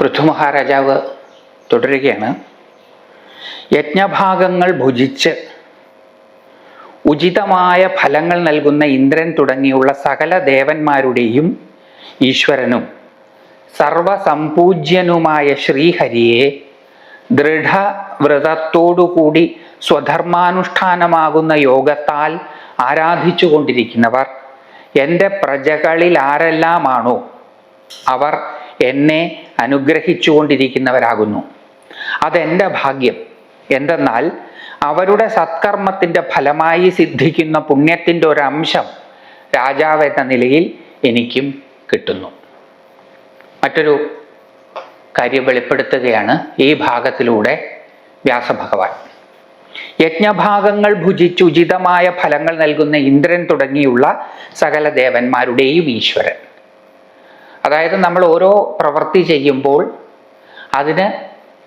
പൃഥു തുടരുകയാണ്. യജ്ഞഭാഗങ്ങൾ ഭുജിച്ച് ഉചിതമായ ഫലങ്ങൾ നൽകുന്ന ഇന്ദ്രൻ തുടങ്ങിയുള്ള സകല ദേവന്മാരുടെയും ഈശ്വരനും സർവസംപൂജ്യനുമായ ശ്രീഹരിയെ ദൃഢവ്രതത്തോടുകൂടി സ്വധർമാനുഷ്ഠാനമാകുന്ന യോഗത്താൽ ആരാധിച്ചു കൊണ്ടിരിക്കുന്നവർ എൻ്റെ പ്രജകളിൽ ആരെല്ലാമാണോ അവർ എന്നെ അനുഗ്രഹിച്ചു കൊണ്ടിരിക്കുന്നവരാകുന്നു. അതെൻ്റെ ഭാഗ്യം. എന്തെന്നാൽ അവരുടെ സത്കർമ്മത്തിൻ്റെ ഫലമായി സിദ്ധിക്കുന്ന പുണ്യത്തിൻ്റെ ഒരംശം രാജാവ് എന്ന നിലയിൽ എനിക്കും കിട്ടുന്നു. മറ്റൊരു കാര്യം വെളിപ്പെടുത്തുകയാണ് ഈ ഭാഗത്തിലൂടെ വ്യാസഭഗവാൻ. യജ്ഞഭാഗങ്ങൾ ഭുജിച്ച് ഉചിതമായ ഫലങ്ങൾ നൽകുന്ന ഇന്ദ്രൻ തുടങ്ങിയുള്ള സകല ദേവന്മാരുടെയും ഈശ്വരൻ. അതായത് നമ്മൾ ഓരോ പ്രവൃത്തി ചെയ്യുമ്പോൾ അതിന്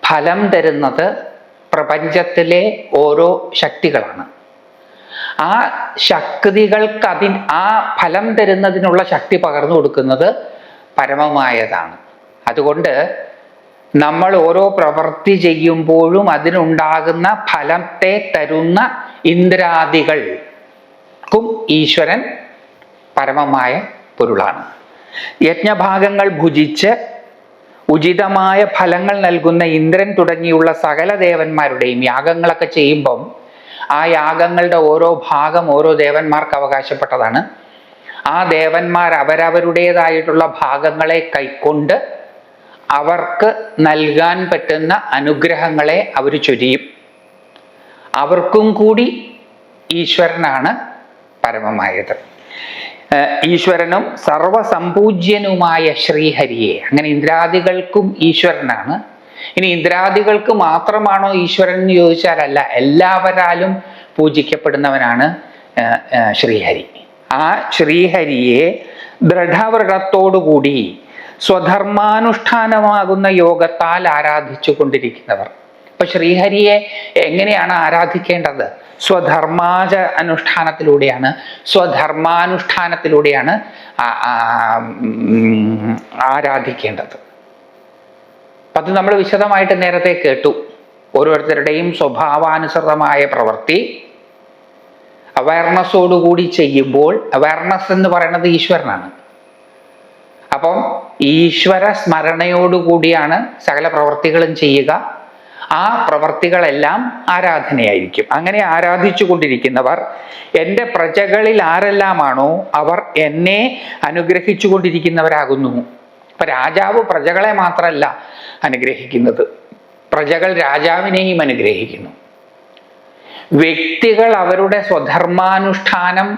ഫലം തരുന്നത് പ്രപഞ്ചത്തിലെ ഓരോ ശക്തികളാണ്. ആ ശക്തികൾക്ക് ആ ഫലം തരുന്നതിനുള്ള ശക്തി പകർന്നു കൊടുക്കുന്നത് പരമമായതാണ്. അതുകൊണ്ട് നമ്മൾ ഓരോ പ്രവൃത്തി ചെയ്യുമ്പോഴും അതിനുണ്ടാകുന്ന ഫലത്തെ തരുന്ന ഇന്ദ്രാദികൾക്കും ഈശ്വരൻ പരമമായ പൊരുളാണ്. യജ്ഞഭാഗങ്ങൾ ഭുജിച്ച് ഉചിതമായ ഫലങ്ങൾ നൽകുന്ന ഇന്ദ്രൻ തുടങ്ങിയുള്ള സകല ദേവന്മാരുടെയും യാഗങ്ങളൊക്കെ ചെയ്യുമ്പം ആ യാഗങ്ങളുടെ ഓരോ ഭാഗം ഓരോ ദേവന്മാർക്ക് അവകാശപ്പെട്ടതാണ്. ആ ദേവന്മാർ അവരവരുടേതായിട്ടുള്ള ഭാഗങ്ങളെ കൈക്കൊണ്ട് അവർക്ക് നൽകാൻ പറ്റുന്ന അനുഗ്രഹങ്ങളെ അവർ ചൊരിയും. അവർക്കും കൂടി ഈശ്വരനാണ് പരമമായത്. ഈശ്വരനും സർവസംപൂജ്യനുമായ ശ്രീഹരിയെ, അങ്ങനെ ഇന്ദ്രാദികൾക്കും ഈശ്വരനാണ്. ഇനി ഇന്ദ്രാദികൾക്ക് മാത്രമാണോ ഈശ്വരൻ എന്ന് ചോദിച്ചാലല്ല, എല്ലാവരാലും പൂജിക്കപ്പെടുന്നവനാണ് ശ്രീഹരി. ആ ശ്രീഹരിയെ ദൃഢവ്രതത്തോടുകൂടി സ്വധർമാനുഷ്ഠാനമാകുന്ന യോഗത്താൽ ആരാധിച്ചു കൊണ്ടിരിക്കുന്നവർ. അപ്പൊ ശ്രീഹരിയെ എങ്ങനെയാണ് ആരാധിക്കേണ്ടത്? സ്വധർമാനുഷ്ഠാനത്തിലൂടെയാണ് ആരാധിക്കേണ്ടത്. അത് നമ്മൾ വിശദമായിട്ട് നേരത്തെ കേട്ടു. ഓരോരുത്തരുടെയും സ്വഭാവാനുസൃതമായ പ്രവൃത്തി അവയർനെസ്സോടുകൂടി ചെയ്യുമ്പോൾ, അവയർനെസ് എന്ന് പറയുന്നത് ഈശ്വരനാണ്. അപ്പം ഈശ്വര സ്മരണയോടുകൂടിയാണ് സകല പ്രവൃത്തികളും ചെയ്യുക. ആ പ്രവൃത്തികളെല്ലാം ആരാധനയായിരിക്കും. അങ്ങനെ ആരാധിച്ചു കൊണ്ടിരിക്കുന്നവർ എൻ്റെ പ്രജകളിൽ ആരെല്ലാമാണോ അവർ എന്നെ അനുഗ്രഹിച്ചു കൊണ്ടിരിക്കുന്നവരാകുന്നു. അപ്പൊ രാജാവ് പ്രജകളെ മാത്രമല്ല അനുഗ്രഹിക്കുന്നത്, പ്രജകൾ രാജാവിനെയും അനുഗ്രഹിക്കുന്നു. വ്യക്തികൾ അവരുടെ സ്വധർമാനുഷ്ഠാനം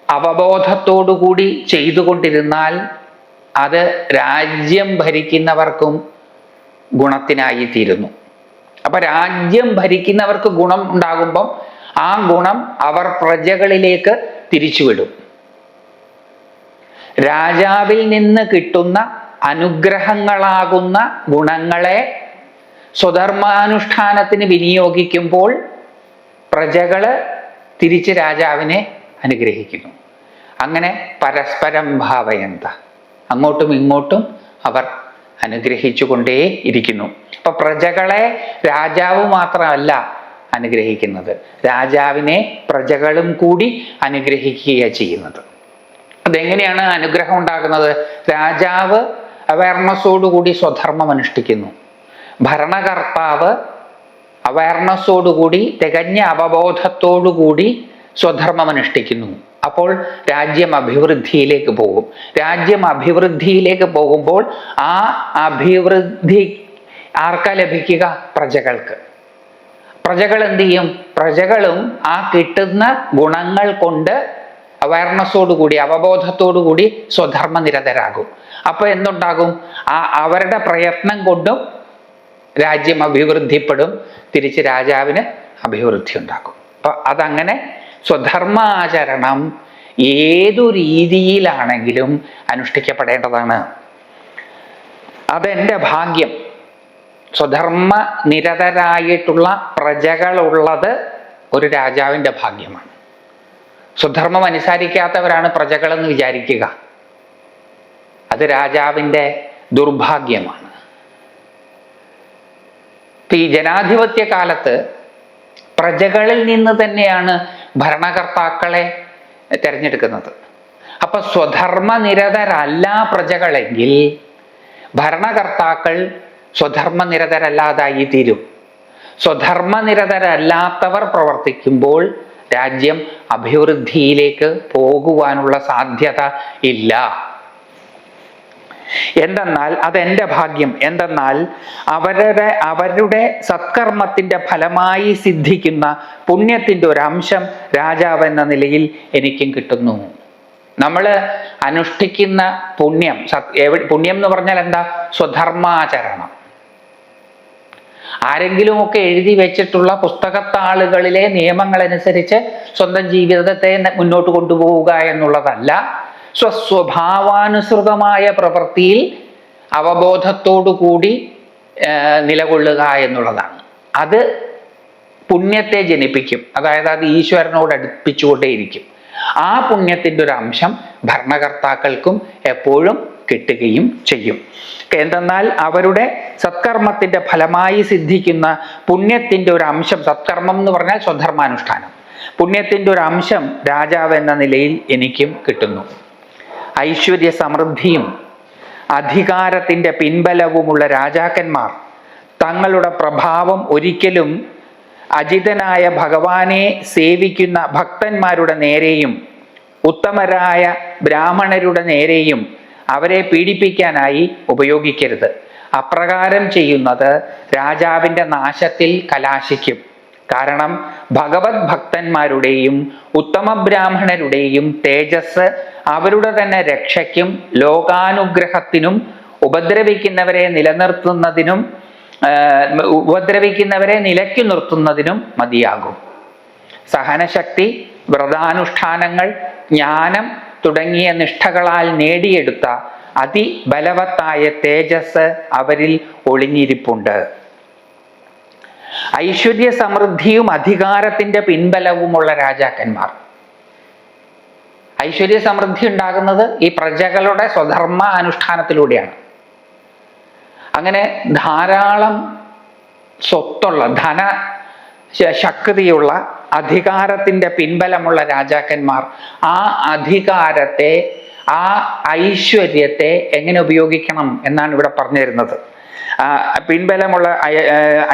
അവബോധത്തോടുകൂടി ചെയ്തുകൊണ്ടിരുന്നാൽ അത് രാജ്യം ഭരിക്കുന്നവർക്കും ഗുണത്തിനായി തീരുന്നു. അപ്പൊ രാജ്യം ഭരിക്കുന്നവർക്ക് ഗുണം ഉണ്ടാകുമ്പം ആ ഗുണം അവർ പ്രജകളിലേക്ക് തിരിച്ചുവിടും. രാജാവിൽ നിന്ന് കിട്ടുന്ന അനുഗ്രഹങ്ങളാകുന്ന ഗുണങ്ങളെ സ്വധർമാനുഷ്ഠാനത്തിന് വിനിയോഗിക്കുമ്പോൾ പ്രജകള് തിരിച്ച് രാജാവിനെ അനുഗ്രഹിക്കുന്നു. അങ്ങനെ പരസ്പരം ഭാവയന്ത, അങ്ങോട്ടും ഇങ്ങോട്ടും അവർ അനുഗ്രഹിച്ചു കൊണ്ടേ ഇരിക്കുന്നു. അപ്പൊ പ്രജകളെ രാജാവ് മാത്രമല്ല അനുഗ്രഹിക്കുന്നത്, രാജാവിനെ പ്രജകളും കൂടി അനുഗ്രഹിക്കുകയാണ് ചെയ്യുന്നത്. അതെങ്ങനെയാണ് അനുഗ്രഹം ഉണ്ടാകുന്നത്? രാജാവ് അവയർനെസ്സോടുകൂടി സ്വധർമ്മം അനുഷ്ഠിക്കുന്നു. ഭരണകർത്താവ് അവയർനെസ്സോടുകൂടി തികഞ്ഞ അവബോധത്തോടുകൂടി സ്വധർമ്മം അനുഷ്ഠിക്കുന്നു. അപ്പോൾ രാജ്യം അഭിവൃദ്ധിയിലേക്ക് പോകും. രാജ്യം അഭിവൃദ്ധിയിലേക്ക് പോകുമ്പോൾ ആ അഭിവൃദ്ധി ആർക്കാ ലഭിക്കുക? പ്രജകൾക്ക്. പ്രജകൾ എന്ത് ചെയ്യും? പ്രജകളും ആ കിട്ടുന്ന ഗുണങ്ങൾ കൊണ്ട് അവയർനെസ്സോടുകൂടി അവബോധത്തോടുകൂടി സ്വധർമ്മ നിരതരാകും. അപ്പൊ എന്തുണ്ടാകും? അവരുടെ പ്രയത്നം കൊണ്ടും രാജ്യം അഭിവൃദ്ധിപ്പെടും, തിരിച്ച് രാജാവിന് അഭിവൃദ്ധി ഉണ്ടാകും. അപ്പൊ അതങ്ങനെ സ്വധർമാചരണം ഏതു രീതിയിലാണെങ്കിലും അനുഷ്ഠിക്കപ്പെടേണ്ടതാണ്. അതെൻ്റെ ഭാഗ്യം. സ്വധർമ്മ നിരതരായിട്ടുള്ള പ്രജകളുള്ളത് ഒരു രാജാവിൻ്റെ ഭാഗ്യമാണ്. സ്വധർമ്മം അനുസരിക്കാത്തവരാണ് പ്രജകളെന്ന് വിചാരിക്കുക. അത് രാജാവിൻ്റെ ദുർഭാഗ്യമാണ്. ഈ ജനാധിപത്യ കാലത്ത് പ്രജകളിൽ നിന്ന് തന്നെയാണ് ഭരണകർത്താക്കളെ തിരഞ്ഞെടുക്കുന്നത്. അപ്പൊ സ്വധർമ്മനിരതരല്ല പ്രജകളെങ്കിൽ ഭരണകർത്താക്കൾ സ്വധർമ്മനിരതരല്ലാതായി തീരും. സ്വധർമ്മനിരതരല്ലാത്തവർ പ്രവർത്തിക്കുമ്പോൾ രാജ്യം അഭിവൃദ്ധിയിലേക്ക് പോകുവാനുള്ള സാധ്യത ഇല്ല. എന്തെന്നാൽ അതെന്റെ ഭാഗ്യം. എന്തെന്നാൽ അവരുടെ സത്കർമ്മത്തിന്റെ ഫലമായി സിദ്ധിക്കുന്ന പുണ്യത്തിന്റെ ഒരു അംശം രാജാവ് എന്ന നിലയിൽ എനിക്കും കിട്ടുന്നു. നമ്മൾ അനുഷ്ഠിക്കുന്ന പുണ്യം, പുണ്യം എന്ന് പറഞ്ഞാൽ എന്താ? സ്വധർമാചരണം. ആരെങ്കിലുമൊക്കെ എഴുതി വെച്ചിട്ടുള്ള പുസ്തകത്താളുകളിലെ നിയമങ്ങളനുസരിച്ച് സ്വന്തം ജീവിതത്തെ മുന്നോട്ട് കൊണ്ടുപോവുക എന്നുള്ളതല്ല. സ്വസ്വഭാവാനുസൃതമായ പ്രവൃത്തിയിൽ അവബോധത്തോടുകൂടി നിലകൊള്ളുക എന്നുള്ളതാണ്. അത് പുണ്യത്തെ ജനിപ്പിക്കും. അതായത് അത് ഈശ്വരനോട് അടുപ്പിച്ചുകൊണ്ടേയിരിക്കും. ആ പുണ്യത്തിൻ്റെ ഒരു അംശം ഭരണകർത്താക്കൾക്കും എപ്പോഴും കിട്ടുകയും ചെയ്യും. എന്തെന്നാൽ അവരുടെ സത്കർമ്മത്തിന്റെ ഫലമായി സിദ്ധിക്കുന്ന പുണ്യത്തിന്റെ ഒരു അംശം, സത്കർമ്മം എന്ന് പറഞ്ഞാൽ സ്വധർമാനുഷ്ഠാനം, പുണ്യത്തിന്റെ ഒരു അംശം രാജാവ് എന്ന നിലയിൽ എനിക്കും കിട്ടുന്നു. ഐശ്വര്യ സമൃദ്ധിയും അധികാരത്തിന്റെ പിൻബലവുമുള്ള രാജാക്കന്മാർ തങ്ങളുടെ പ്രഭാവം ഒരിക്കലും അജിതനായ ഭഗവാനെ സേവിക്കുന്ന ഭക്തന്മാരുടെ നേരെയും ഉത്തമരായ ബ്രാഹ്മണരുടെ നേരെയും അവരെ പീഡിപ്പിക്കാനായി ഉപയോഗിക്കരുത്. അപ്രകാരം ചെയ്യുന്നത് രാജാവിൻ്റെ നാശത്തിൽ കലാശിക്കും. കാരണം ഭഗവത് ഭക്തന്മാരുടെയും ഉത്തമ ബ്രാഹ്മണരുടെയും തേജസ് അവരുടെ തന്നെ രക്ഷയ്ക്കും ലോകാനുഗ്രഹത്തിനും ഉപദ്രവിക്കുന്നവരെ നിലയ്ക്കു നിർത്തുന്നതിനും മതിയാകും. സഹനശക്തി, വ്രതാനുഷ്ഠാനങ്ങൾ, ജ്ഞാനം തുടങ്ങിയ നിഷ്ഠകളാൽ നേടിയെടുത്ത അതിബലവത്തായ തേജസ് അവരിൽ ഒളിഞ്ഞിരിപ്പുണ്ട്. ഐശ്വര്യ സമൃദ്ധിയും അധികാരത്തിന്റെ പിൻബലവുമുള്ള രാജാക്കന്മാർ. ഐശ്വര്യ സമൃദ്ധി ഉണ്ടാകുന്നത് ഈ പ്രജകളുടെ സ്വധർമ്മ അനുഷ്ഠാനത്തിലൂടെയാണ്. അങ്ങനെ ധാരാളം സ്വത്തുള്ള, ധന ശക്തിയുള്ള, അധികാരത്തിന്റെ പിൻബലമുള്ള രാജാക്കന്മാർ ആ അധികാരത്തെ, ആ ഐശ്വര്യത്തെ എങ്ങനെ ഉപയോഗിക്കണം എന്നാണ് ഇവിടെ പറഞ്ഞു തരുന്നത്. പിൻബലമുള്ള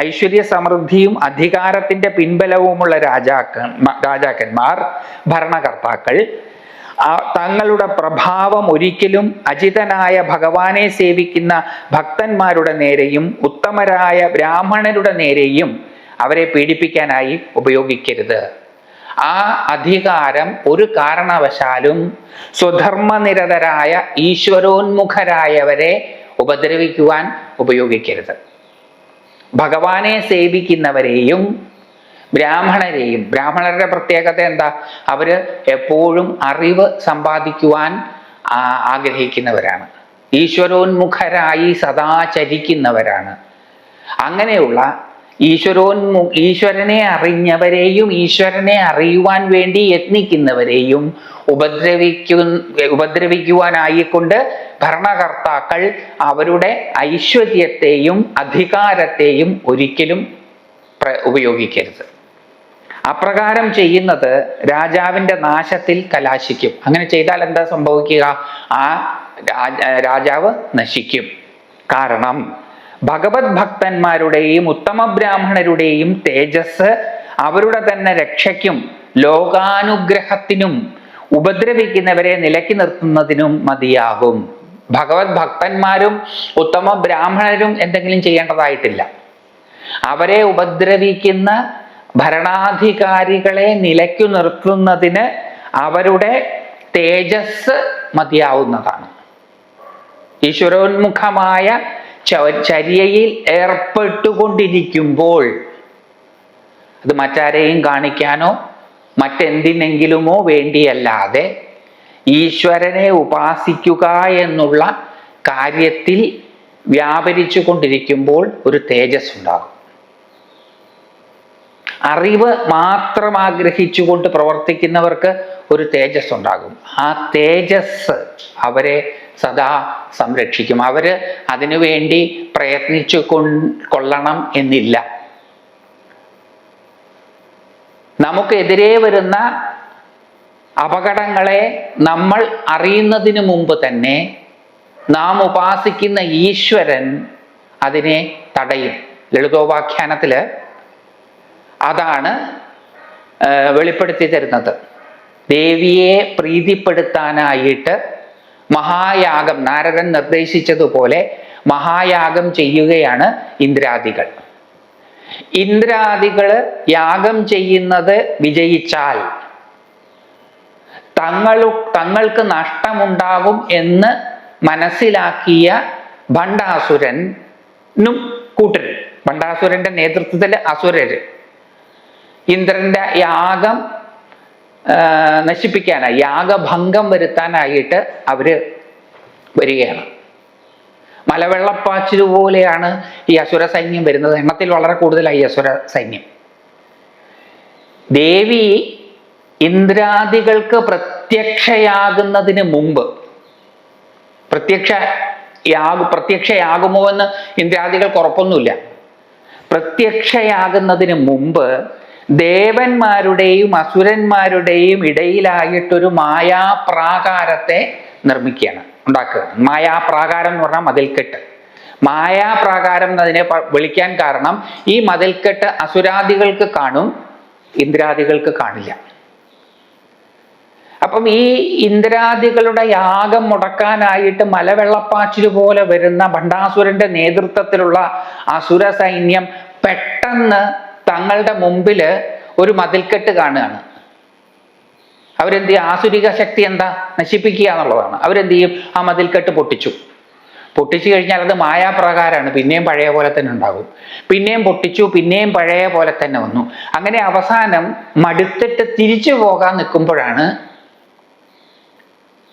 ഐശ്വര്യ സമൃദ്ധിയും അധികാരത്തിന്റെ പിൻബലവുമുള്ള രാജാക്കന്മാർ, ഭരണകർത്താക്കൾ തങ്ങളുടെ പ്രഭാവം ഒരിക്കലും അജിതനായ ഭഗവാനെ സേവിക്കുന്ന ഭക്തന്മാരുടെ നേരെയും ഉത്തമരായ ബ്രാഹ്മണരുടെ നേരെയും അവരെ പീഡിപ്പിക്കാനായി ഉപയോഗിക്കരുത്. ആ അധികാരം ഒരു കാരണവശാലും സ്വധർമ്മനിരതരായ ഈശ്വരോന്മുഖരായവരെ ഉപദ്രവിക്കുവാൻ ഉപയോഗിക്കരുത്. ഭഗവാനെ സേവിക്കുന്നവരെയും ബ്രാഹ്മണരെയും, ബ്രാഹ്മണരുടെ പ്രത്യേകത എന്താ? അവര് എപ്പോഴും അറിവ് സമ്പാദിക്കുവാൻ ആഗ്രഹിക്കുന്നവരാണ്, ഈശ്വരോന്മുഖരായി സദാ ചരിക്കുന്നവരാണ്. അങ്ങനെയുള്ള ഈശ്വരനെ അറിഞ്ഞവരെയും ഈശ്വരനെ അറിയുവാൻ വേണ്ടി യത്നിക്കുന്നവരെയും ഉപദ്രവിക്കുവാനായിക്കൊണ്ട് ഭരണകർത്താക്കൾ അവരുടെ ഐശ്വര്യത്തെയും അധികാരത്തെയും ഒരിക്കലും ഉപയോഗിക്കരുത്. അപ്രകാരം ചെയ്യുന്നത് രാജാവിൻ്റെ നാശത്തിൽ കലാശിക്കും. അങ്ങനെ ചെയ്താൽ എന്താ സംഭവിക്കുക? ആ രാജാവ് നശിക്കും. കാരണം ഭഗവത് ഭക്തന്മാരുടെയും ഉത്തമ ബ്രാഹ്മണരുടെയും തേജസ് അവരുടെ തന്നെ രക്ഷയ്ക്കും ലോകാനുഗ്രഹത്തിനും ഉപദ്രവിക്കുന്നവരെ നിലയ്ക്ക് നിർത്തുന്നതിനും മതിയാകും. ഭഗവത് ഭക്തന്മാരും ഉത്തമ ബ്രാഹ്മണരും എന്തെങ്കിലും ചെയ്യേണ്ടതായിട്ടില്ല. അവരെ ഉപദ്രവിക്കുന്ന ഭരണാധികാരികളെ നിലയ്ക്കു നിർത്തുന്നതിന് അവരുടെ തേജസ് മതിയാവുന്നതാണ്. ഈശ്വരോന്മുഖമായ ചര്യയിൽ ഏർപ്പെട്ടുകൊണ്ടിരിക്കുമ്പോൾ അത് മറ്റാരെയും കാണിക്കാനോ മറ്റെന്തിനെങ്കിലുമോ വേണ്ടിയല്ലാതെ ഈശ്വരനെ ഉപാസിക്കുക എന്നുള്ള കാര്യത്തിൽ വ്യാപരിച്ചു കൊണ്ടിരിക്കുമ്പോൾ ഒരു തേജസ് ഉണ്ടാകും. അറിവ് മാത്രം ആഗ്രഹിച്ചുകൊണ്ട് പ്രവർത്തിക്കുന്നവർക്ക് ഒരു തേജസ് ഉണ്ടാകും. ആ തേജസ് അവരെ സദാ സംരക്ഷിക്കും. അവര് അതിനുവേണ്ടി പ്രയത്നിച്ചു കൊള്ളണം എന്നില്ല. നമുക്കെതിരെ വരുന്ന അപകടങ്ങളെ നമ്മൾ അറിയുന്നതിന് മുമ്പ് തന്നെ നാം ഉപാസിക്കുന്ന ഈശ്വരൻ അതിനെ തടയും. ലളിതോപാഖ്യാനത്തില് അതാണ് വെളിപ്പെടുത്തി തരുന്നത്. ദേവിയെ പ്രീതിപ്പെടുത്താനായിട്ട് മഹായാഗം, നാരദൻ നിർദ്ദേശിച്ചതുപോലെ മഹായാഗം ചെയ്യുകയാണ് ഇന്ദ്രാദികൾ. ഇന്ദ്രാദികള് യാഗം ചെയ്യുന്നത് വിജയിച്ചാൽ തങ്ങൾക്ക് നഷ്ടമുണ്ടാകും എന്ന് മനസ്സിലാക്കിയ ഭണ്ഡാസുരനും കൂട്ടര്, ഭണ്ഡാസുരന്റെ നേതൃത്വത്തിൽ അസുരര് ഇന്ദ്രന്റെ യാഗം നശിപ്പിക്കാനായി, യാഗഭംഗം വരുത്താനായിട്ട് അവര് വരികയാണ്. മലവെള്ളപ്പാച്ചിൽ പോലെയാണ് ഈ അസുര സൈന്യം വരുന്നത്. എണ്ണത്തിൽ വളരെ കൂടുതലായി അസുര സൈന്യം. ദേവി ഇന്ദ്രാദികൾക്ക് പ്രത്യക്ഷയാകുന്നതിന് മുമ്പ്, പ്രത്യക്ഷയാകുമോ എന്ന് ഇന്ദ്രാദികൾക്ക് ഉറപ്പൊന്നുമില്ല. പ്രത്യക്ഷയാകുന്നതിന് മുമ്പ് ദേവന്മാരുടെയും അസുരന്മാരുടെയും ഇടയിലായിട്ടൊരു മായാപ്രാകാരത്തെ നിർമ്മിക്കുകയാണ്, ഉണ്ടാക്കുകയാണ്. മായാപ്രാകാരം എന്ന് പറഞ്ഞാൽ മതിൽക്കെട്ട്. മായാപ്രാകാരം എന്നതിനെ വിളിക്കാൻ കാരണം ഈ മതിൽക്കെട്ട് അസുരാദികൾക്ക് കാണും, ഇന്ദ്രാദികൾക്ക് കാണില്ല. അപ്പം ഈ ഇന്ദ്രാദികളുടെ യാഗം മുടക്കാനായിട്ട് മലവെള്ളപ്പാച്ചിൽ പോലെ വരുന്ന ഭണ്ഡാസുരന്റെ നേതൃത്വത്തിലുള്ള അസുര സൈന്യം പെട്ടെന്ന് തങ്ങളുടെ മുമ്പില് ഒരു മതിൽക്കെട്ട് കാണുകയാണ്. അവരെന്ത് ചെയ്യും? ആസുരിക ശക്തി എന്താ? നശിപ്പിക്കുക എന്നുള്ളതാണ്. അവരെന്ത് ചെയ്യും? ആ മതിൽക്കെട്ട് പൊട്ടിച്ചു കഴിഞ്ഞാൽ അത് മായാപ്രകാരമാണ്, പിന്നെയും പഴയ പോലെ തന്നെ ഉണ്ടാകും. പിന്നെയും പൊട്ടിച്ചു, പിന്നെയും പഴയ പോലെ തന്നെ വന്നു. അങ്ങനെ അവസാനം മടുത്തിട്ട് തിരിച്ചു പോകാൻ നിൽക്കുമ്പോഴാണ്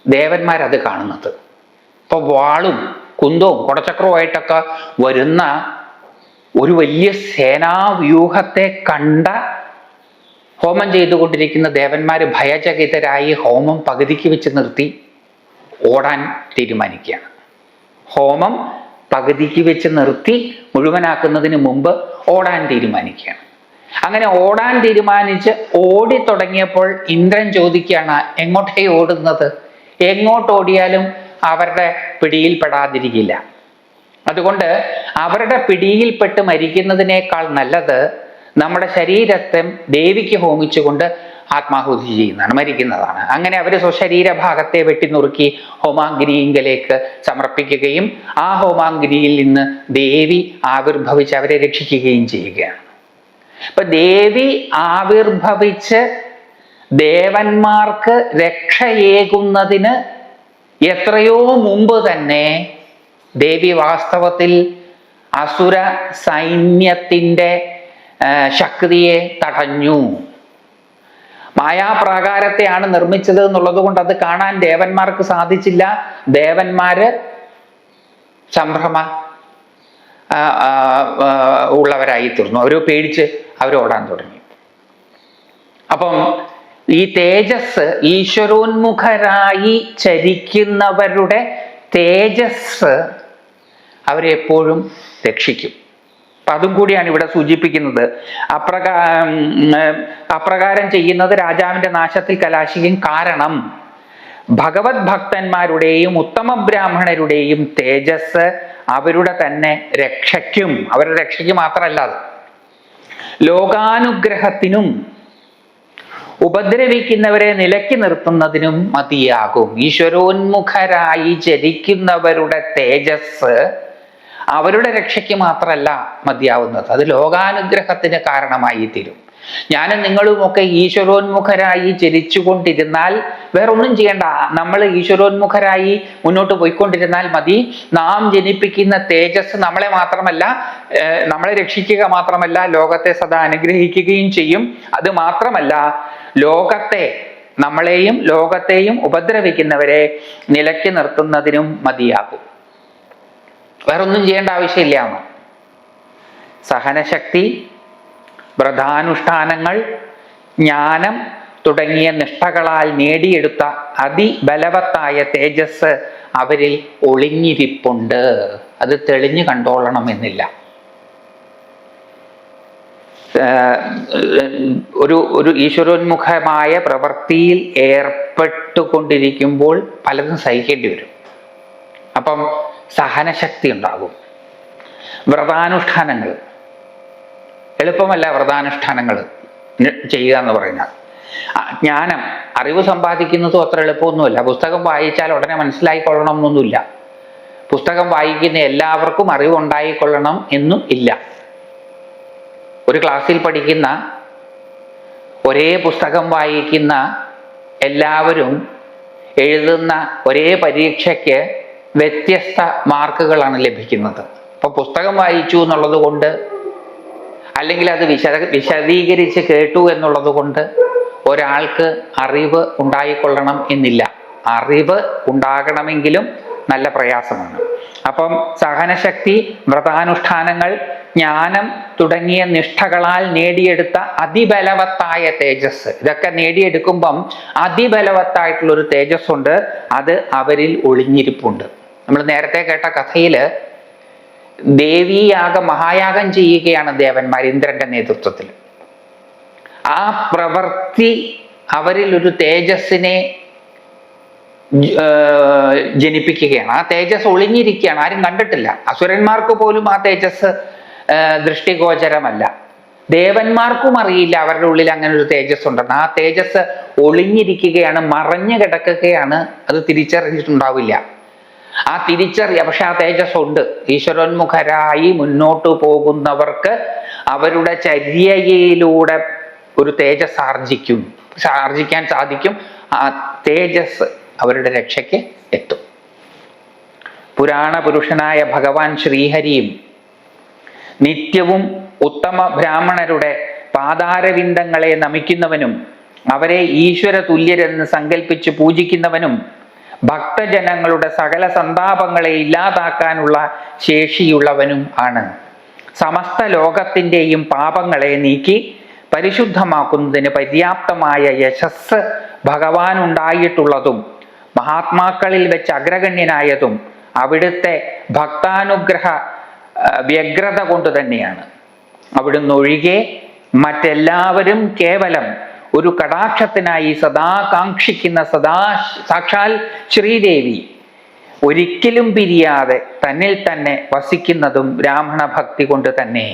ദേവന്മാരത് കാണുന്നത്. ഇപ്പൊ വാളും കുന്തവും കുടച്ചക്രവുമായിട്ടൊക്കെ വരുന്ന ഒരു വലിയ സേനാവ്യൂഹത്തെ കണ്ട ഹോമം ചെയ്തുകൊണ്ടിരിക്കുന്ന ദേവന്മാര് ഭയചകിതരായി ഹോമം പകുതിക്ക് വെച്ച് നിർത്തി ഓടാൻ തീരുമാനിക്കുകയാണ്. ഹോമം പകുതിക്ക് വെച്ച് നിർത്തി മുഴുവനാക്കുന്നതിന് മുമ്പ് ഓടാൻ തീരുമാനിക്കുകയാണ്. അങ്ങനെ ഓടാൻ തീരുമാനിച്ച് ഓടി തുടങ്ങിയപ്പോൾ ഇന്ദ്രൻ ചോദിക്കുകയാണ്, എങ്ങോട്ടേ ഓടുന്നത്? എങ്ങോട്ടോടിയാലും അവരുടെ പിടിയിൽപ്പെടാതിരിക്കില്ല. അതുകൊണ്ട് അവരുടെ പിടിയിൽപ്പെട്ട് മരിക്കുന്നതിനേക്കാൾ നല്ലത് നമ്മുടെ ശരീരത്തെ ദേവിക്ക് ഹോമിച്ചുകൊണ്ട് ആത്മാഹുതി ചെയ്യുന്നതാണ്, മരിക്കുന്നതാണ്. അങ്ങനെ അവർ സ്വശരീരഭാഗത്തെ വെട്ടിനുറുക്കി ഹോമാഗ്നിയിലേക്ക് സമർപ്പിക്കുകയും ആ ഹോമാഗ്നിയിൽ നിന്ന് ദേവി ആവിർഭവിച്ച് അവരെ രക്ഷിക്കുകയും ചെയ്യുകയാണ്. അപ്പൊ ദേവി ആവിർഭവിച്ച് ദേവന്മാർക്ക് രക്ഷയേകുന്നതിന് എത്രയോ മുമ്പ് തന്നെ ദേവി വാസ്തവത്തിൽ അസുര സൈന്യത്തിൻ്റെ ശക്തിയെ തടഞ്ഞു. മായാപ്രാകാരത്തെയാണ് നിർമ്മിച്ചത് എന്നുള്ളത് കൊണ്ട് അത് കാണാൻ ദേവന്മാർക്ക് സാധിച്ചില്ല. ദേവന്മാര് സംഭ്രമ ഉള്ളവരായി തീർന്നു. അവർ പേടിച്ച് ഓടാൻ തുടങ്ങി. അപ്പം ഈ തേജസ്, ഈശ്വരോന്മുഖരായി ചരിക്കുന്നവരുടെ തേജസ് അവരെപ്പോഴും രക്ഷിക്കും. അപ്പൊ അതും കൂടിയാണ് ഇവിടെ സൂചിപ്പിക്കുന്നത്. അപ്രകാരം ചെയ്യുന്നത് രാജാവിന്റെ നാശത്തിൽ കലാശിക്കും. കാരണം ഭഗവത് ഭക്തന്മാരുടെയും ഉത്തമ ബ്രാഹ്മണരുടെയും തേജസ് അവരുടെ തന്നെ രക്ഷയ്ക്കും, അവരുടെ രക്ഷയ്ക്ക് മാത്രമല്ല, ലോകാനുഗ്രഹത്തിനും ഉപദ്രവിക്കുന്നവരെ നിലയ്ക്ക് നിർത്തുന്നതിനും മതിയാകും. ഈശ്വരോന്മുഖരായി ജനിക്കുന്നവരുടെ തേജസ് അവരുടെ രക്ഷയ്ക്ക് മാത്രമല്ല മതിയാവുന്നത്, അത് ലോകാനുഗ്രഹത്തിന് കാരണമായി തീരും. ഞാനും നിങ്ങളുമൊക്കെ ഈശ്വരോന്മുഖരായി ജനിച്ചുകൊണ്ടിരുന്നാൽ വേറൊന്നും ചെയ്യണ്ട, നമ്മൾ ഈശ്വരോന്മുഖരായി മുന്നോട്ട് പോയിക്കൊണ്ടിരുന്നാൽ മതി. നാം ജനിപ്പിക്കുന്ന തേജസ് നമ്മളെ രക്ഷിക്കുക മാത്രമല്ല, ലോകത്തെ സദാ അനുഗ്രഹിക്കുകയും ചെയ്യും. അത് മാത്രമല്ല, നമ്മളെയും ലോകത്തെയും ഉപദ്രവിക്കുന്നവരെ നിലയ്ക്ക് നിർത്തുന്നതിനും മതിയാകും. വേറൊന്നും ചെയ്യേണ്ട ആവശ്യമില്ല. സഹനശക്തി, വ്രതാനുഷ്ഠാനങ്ങൾ, ജ്ഞാനം തുടങ്ങിയ നിഷ്ഠകളാൽ നേടിയെടുത്ത അതിബലവത്തായ തേജസ് അവരിൽ ഒളിഞ്ഞിരിപ്പുണ്ട്. അത് തെളിഞ്ഞു കണ്ടോളണമെന്നില്ല. ഒരു ഈശ്വരോന്മുഖമായ പ്രവൃത്തിയിൽ ഏർപ്പെട്ടുകൊണ്ടിരിക്കുമ്പോൾ പലതും സഹിക്കേണ്ടി വരും. അപ്പം സഹനശക്തി ഉണ്ടാകും. വ്രതാനുഷ്ഠാനങ്ങൾ എളുപ്പമല്ല. വ്രതാനുഷ്ഠാനങ്ങൾ ചെയ്യുക എന്ന് പറയുന്നത് ജ്ഞാനം, അറിവ് സമ്പാദിക്കുന്നതും അത്ര എളുപ്പമൊന്നുമില്ല. പുസ്തകം വായിച്ചാൽ ഉടനെ മനസ്സിലായിക്കൊള്ളണം എന്നൊന്നുമില്ല. പുസ്തകം വായിക്കുന്ന എല്ലാവർക്കും അറിവുണ്ടായിക്കൊള്ളണം എന്നും ഇല്ല. ഒരു ക്ലാസ്സിൽ പഠിക്കുന്ന ഒരേ പുസ്തകം വായിക്കുന്ന എല്ലാവരും എഴുതുന്ന ഒരേ പരീക്ഷയ്ക്ക് വ്യത്യസ്ത മാർക്കുകളാണ് ലഭിക്കുന്നത്. അപ്പൊ പുസ്തകം വായിച്ചു എന്നുള്ളത് കൊണ്ട്, അല്ലെങ്കിൽ അത് വിശദീകരിച്ച് കേട്ടു എന്നുള്ളത് കൊണ്ട് ഒരാൾക്ക് അറിവ് ഉണ്ടായിക്കൊള്ളണം എന്നില്ല. അറിവ് ഉണ്ടാകണമെങ്കിലും നല്ല പ്രയാസമാണ്. അപ്പം സഹനശക്തി, വ്രതാനുഷ്ഠാനങ്ങൾ, ജ്ഞാനം തുടങ്ങിയ നിഷ്ഠകളാൽ നേടിയെടുത്ത അതിബലവത്തായ തേജസ്, ഇതൊക്കെ നേടിയെടുക്കുമ്പം അതിബലവത്തായിട്ടുള്ളൊരു തേജസ് ഉണ്ട്. അത് അവരിൽ ഒളിഞ്ഞിരിപ്പുണ്ട്. നമ്മൾ നേരത്തെ കേട്ട കഥയില് ദേവീയാഗം, മഹായാഗം ചെയ്യുകയാണ് ദേവന്മാർ ഇന്ദ്രന്റെ നേതൃത്വത്തിൽ. ആ പ്രവൃത്തി അവരിൽ ഒരു തേജസ്സിനെ ജനിപ്പിക്കുകയാണ്. ആ തേജസ് ഒളിഞ്ഞിരിക്കുകയാണ്, ആരും കണ്ടിട്ടില്ല. അസുരന്മാർക്ക് പോലും ആ തേജസ് ദൃഷ്ടിഗോചരമല്ല. ദേവന്മാർക്കും അറിയില്ല അവരുടെ ഉള്ളിൽ അങ്ങനെ ഒരു തേജസ് ഉണ്ടെന്ന്. ആ തേജസ് ഒളിഞ്ഞിരിക്കുകയാണ്, മറഞ്ഞു കിടക്കുകയാണ്. അത് തിരിച്ചറിഞ്ഞിട്ടുണ്ടാവില്ല. ആ പക്ഷെ ആ തേജസ് ഉണ്ട്. ഈശ്വരോന്മുഖരായി മുന്നോട്ടു പോകുന്നവർക്ക് അവരുടെ ചര്യയിലൂടെ ഒരു തേജസ് ആർജിക്കാൻ സാധിക്കും. ആ തേജസ് അവരുടെ രക്ഷയ്ക്ക് എത്തും. പുരാണ പുരുഷനായ ഭഗവാൻ ശ്രീഹരിയും നിത്യവും ഉത്തമ ബ്രാഹ്മണരുടെ പാതാരവിന്ദങ്ങളെ നമിക്കുന്നവനും അവരെ ഈശ്വര തുല്യരെന്ന് സങ്കല്പിച്ച് പൂജിക്കുന്നവനും ഭക്തജനങ്ങളുടെ സകല സന്താപങ്ങളെ ഇല്ലാതാക്കാനുള്ള ശേഷിയുള്ളവനും ആണ്. സമസ്ത ലോകത്തിൻ്റെയും പാപങ്ങളെ നീക്കി പരിശുദ്ധമാക്കുന്നതിന് പര്യാപ്തമായ യശസ് ഭഗവാൻ ഉണ്ടായിട്ടുള്ളതും മഹാത്മാക്കളിൽ വെച്ച് അഗ്രഗണ്യനായതും അവിടുത്തെ ഭക്താനുഗ്രഹ വ്യഗ്രത കൊണ്ട് തന്നെയാണ്. അവിടുന്ന് ഒഴികെ മറ്റെല്ലാവരും കേവലം ഒരു കടാക്ഷത്തിനായി സദാ കാക്ഷിക്കുന്ന സാക്ഷാൽ ശ്രീദേവി ഒരിക്കലും പിരിയാതെ തന്നിൽ തന്നെ വസിക്കുന്നതും ബ്രാഹ്മണ ഭക്തി കൊണ്ട് തന്നെ.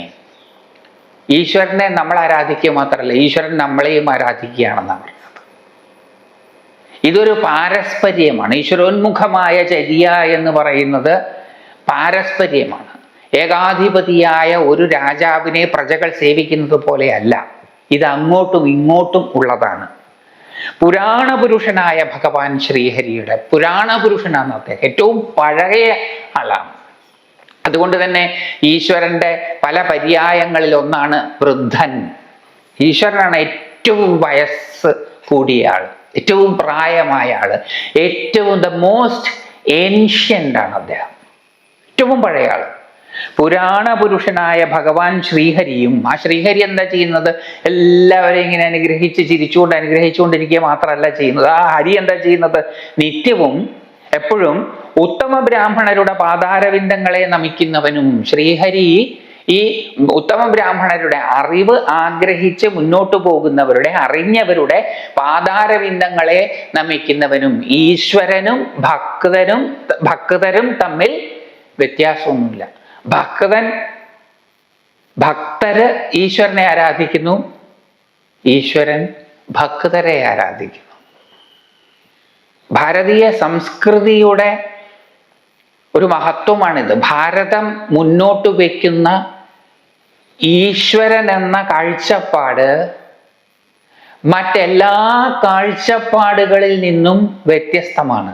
ഈശ്വരനെ നമ്മൾ ആരാധിക്കുക മാത്രമല്ല, ഈശ്വരൻ നമ്മളെയും ആരാധിക്കുകയാണെന്നാണ് പറഞ്ഞത്. ഇതൊരു പാരസ്പര്യമാണ്. ഈശ്വരോന്മുഖമായ ചര്യ എന്ന് പറയുന്നത് പാരസ്പര്യമാണ്. ഏകാധിപതിയായ ഒരു രാജാവിനെ പ്രജകൾ സേവിക്കുന്നത് പോലെയല്ല. ഇത് അങ്ങോട്ടും ഇങ്ങോട്ടും ഉള്ളതാണ്. പുരാണ പുരുഷനായ ഭഗവാൻ ശ്രീഹരിയുടെ പുരാണ പുരുഷനാണ് അദ്ദേഹം. ഏറ്റവും പഴയ ആളാണ്. അതുകൊണ്ട് തന്നെ ഈശ്വരന്റെ പല പര്യായങ്ങളിൽ ഒന്നാണ് വൃദ്ധൻ. ഈശ്വരനാണ് ഏറ്റവും വയസ്സ് കൂടിയ ആള്, ഏറ്റവും പ്രായമായ ആള്, ഏറ്റവും ദ മോസ്റ്റ് ഏൻഷ്യൻ്റ് ആണ് അദ്ദേഹം, ഏറ്റവും പഴയ ആള്. പുരാണ പുരുഷനായ ഭഗവാൻ ശ്രീഹരിയും, ആ ശ്രീഹരി എന്താ ചെയ്യുന്നത്? എല്ലാവരെയും ഇങ്ങനെ അനുഗ്രഹിച്ചുകൊണ്ടിരിക്കുക മാത്രമല്ല ചെയ്യുന്നത്. ആ ഹരി എന്താ ചെയ്യുന്നത്? നിത്യവും എപ്പോഴും ഉത്തമ ബ്രാഹ്മണരുടെ പാതാരവിന്ദങ്ങളെ നമിക്കുന്നവനും. ശ്രീഹരി ഈ ഉത്തമ ബ്രാഹ്മണരുടെ അറിവ് ആഗ്രഹിച്ച് മുന്നോട്ടു പോകുന്നവരുടെ, അറിഞ്ഞവരുടെ പാതാരവിന്ദങ്ങളെ നമിക്കുന്നവനും. ഈശ്വരനും ഭക്തരും തമ്മിൽ വ്യത്യാസമൊന്നുമില്ല. ഭക്തര് ഈശ്വരനെ ആരാധിക്കുന്നു, ഈശ്വരൻ ഭക്തരെ ആരാധിക്കുന്നു. ഭാരതീയ സംസ്കൃതിയുടെ ഒരു മഹത്വമാണിത്. ഭാരതം മുന്നോട്ട് വയ്ക്കുന്ന ഈശ്വരൻ എന്ന കാഴ്ചപ്പാട് മറ്റെല്ലാ കാഴ്ചപ്പാടുകളിൽ നിന്നും വ്യത്യസ്തമാണ്.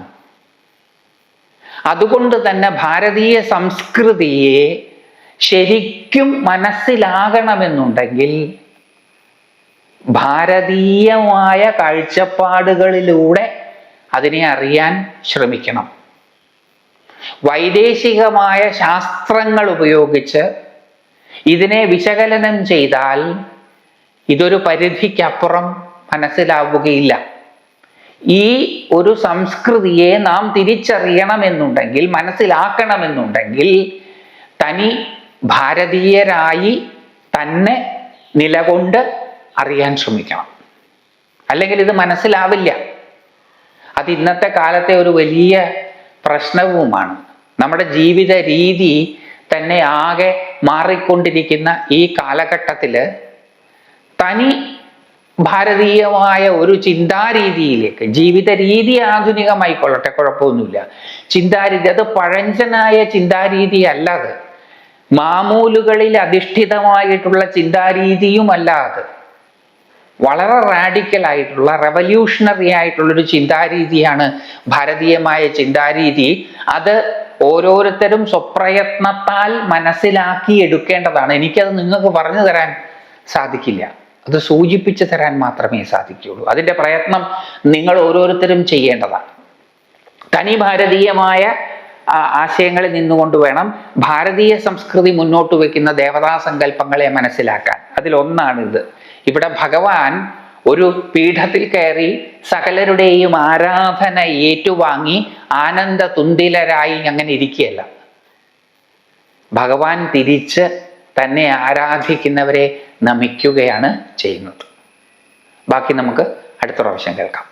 അതുകൊണ്ട് തന്നെ ഭാരതീയ സംസ്കൃതിയെ ശരിക്കും മനസ്സിലാകണമെന്നുണ്ടെങ്കിൽ ഭാരതീയമായ കാഴ്ചപ്പാടുകളിലൂടെ അതിനെ അറിയാൻ ശ്രമിക്കണം. വൈദേശികമായ ശാസ്ത്രങ്ങൾ ഉപയോഗിച്ച് ഇതിനെ വിശകലനം ചെയ്താൽ ഇതൊരു പരിധിക്കപ്പുറം മനസ്സിലാവുകയില്ല. ഈ ഒരു സംസ്കൃതിയെ നാം തിരിച്ചറിയണമെന്നുണ്ടെങ്കിൽ, മനസ്സിലാക്കണമെന്നുണ്ടെങ്കിൽ തനി ഭാരതീയരായി തന്നെ നിലകൊണ്ട് അറിയാൻ ശ്രമിക്കണം. അല്ലെങ്കിൽ ഇത് മനസ്സിലാവില്ല. അത് ഇന്നത്തെ കാലത്തെ ഒരു വലിയ പ്രശ്നവുമാണ്. നമ്മുടെ ജീവിത രീതി തന്നെ ആകെ മാറിക്കൊണ്ടിരിക്കുന്ന ഈ കാലഘട്ടത്തിൽ തനി ഭാരതീയമായ ഒരു ചിന്താരീതിയിലേക്ക്, ജീവിത രീതി ആധുനികമായിക്കൊള്ളട്ടെ, കുഴപ്പമൊന്നുമില്ല, ചിന്താരീതി അത് പഴഞ്ചനായ ചിന്താരീതി അല്ല, അത് മാമൂലുകളിൽ അധിഷ്ഠിതമായിട്ടുള്ള ചിന്താരീതിയുമല്ല, അത് വളരെ റാഡിക്കലായിട്ടുള്ള റെവല്യൂഷണറി ആയിട്ടുള്ളൊരു ചിന്താരീതിയാണ് ഭാരതീയമായ ചിന്താരീതി. അത് ഓരോരുത്തരും സ്വപ്രയത്നത്താൽ മനസ്സിലാക്കി എടുക്കേണ്ടതാണ്. എനിക്കത് നിങ്ങൾക്ക് പറഞ്ഞു തരാൻ സാധിക്കില്ല, അത് സൂചിപ്പിച്ചു തരാൻ മാത്രമേ സാധിക്കുകയുള്ളൂ. അതിൻ്റെ പ്രയത്നം നിങ്ങൾ ഓരോരുത്തരും ചെയ്യേണ്ടതാണ്. തനി ഭാരതീയമായ ആശയങ്ങളിൽ നിന്നുകൊണ്ട് വേണം ഭാരതീയ സംസ്കൃതി മുന്നോട്ട് വയ്ക്കുന്ന ദേവതാ സങ്കല്പങ്ങളെ മനസ്സിലാക്കാൻ. അതിലൊന്നാണിത്. ഇവിടെ ഭഗവാൻ ഒരു പീഠത്തിൽ കയറി സകലരുടെയും ആരാധന ഏറ്റുവാങ്ങി ആനന്ദ തുന്തിലരായി അങ്ങനെ ഇരിക്കുകയല്ല. ഭഗവാൻ തിരിച്ച് തന്നെ ആരാധിക്കുന്നവരെ നമിക്കുകയാണ് ചെയ്യുന്നത്. ബാക്കി നമുക്ക് അടുത്ത പ്രാവശ്യം കേൾക്കാം.